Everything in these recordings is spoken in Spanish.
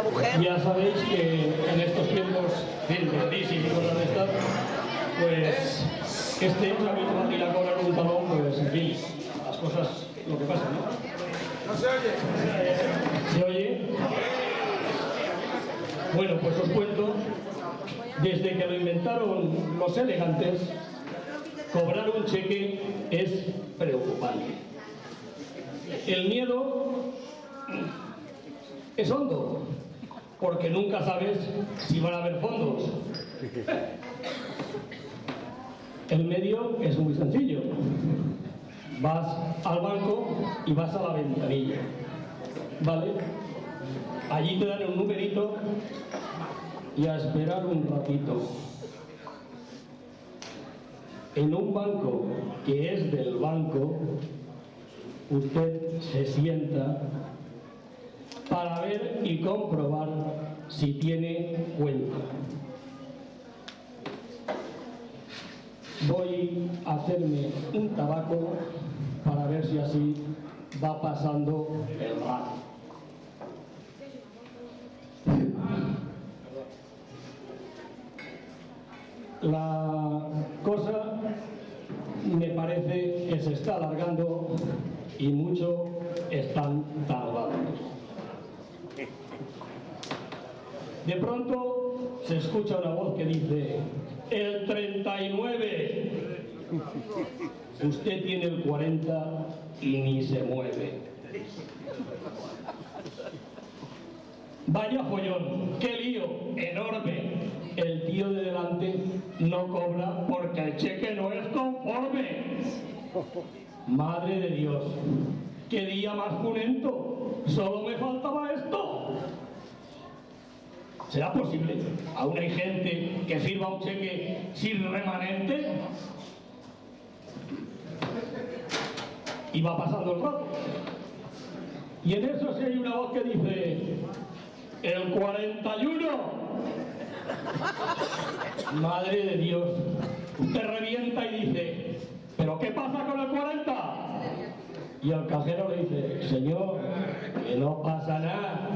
mujer. Ya sabéis que en estos tiempos de crisis y cosas de estas, pues este hecho habitual de ir a cobrar un talón, pues en fin, las cosas, lo que pasa, ¿no? No se oye. ¿Se oye? Bueno, pues os cuento, desde que lo inventaron los elegantes, cobrar un cheque es preocupante. El miedo es hondo, porque nunca sabes si van a haber fondos. El medio es muy sencillo. Vas al banco y vas a la ventanilla, ¿vale? Allí te dan un numerito y a esperar un ratito. En un banco que es del banco, usted se sienta para ver y comprobar si tiene cuenta. Voy a hacerme un tabaco para ver si así va pasando el rato. La cosa me parece que se está alargando y mucho están tardando. De pronto se escucha una voz que dice: el 39. Usted tiene el 40 y ni se mueve. Vaya follón, qué lío enorme. El tío de delante no cobra porque el cheque no es conforme. Madre de Dios, qué día más funento. Solo me faltaba esto. ¿Será posible? ¿Aún hay gente que firma un cheque sin remanente? Y va pasando el rato. Y en eso sí hay una voz que dice: el 41. Madre de Dios, usted revienta y dice: ¿pero qué pasa con el 40? Y al cajero le dice: señor, que no pasa nada,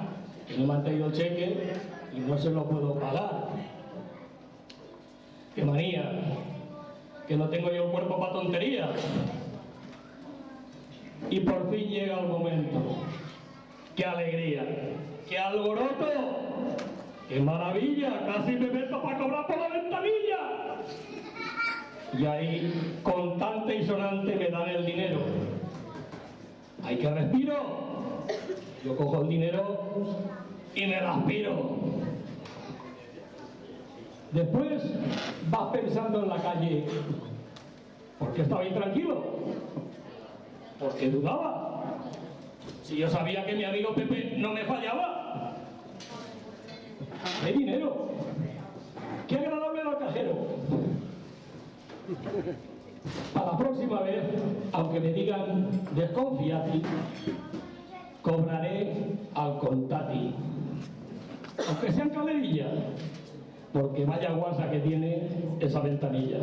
que no me han traído el cheque y no se lo puedo pagar. ¡Qué manía! Que no tengo yo el cuerpo para tonterías. Y por fin llega el momento. ¡Qué alegría! ¡Qué alboroto! ¡Qué maravilla! ¡Casi me meto para cobrar por la ventanilla! Y ahí, contante y sonante, me dan el dinero. ¡Ay, que respiro! Yo cojo el dinero y me lo aspiro. Después vas pensando en la calle: ¿por qué estaba intranquilo? ¿Por qué dudaba? Si yo sabía que mi amigo Pepe no me fallaba. ¡Qué dinero! ¡Qué agradable era el cajero! Para la próxima vez, aunque me digan desconfiati, cobraré al contati, aunque sea en calerilla, porque vaya guasa que tiene esa ventanilla.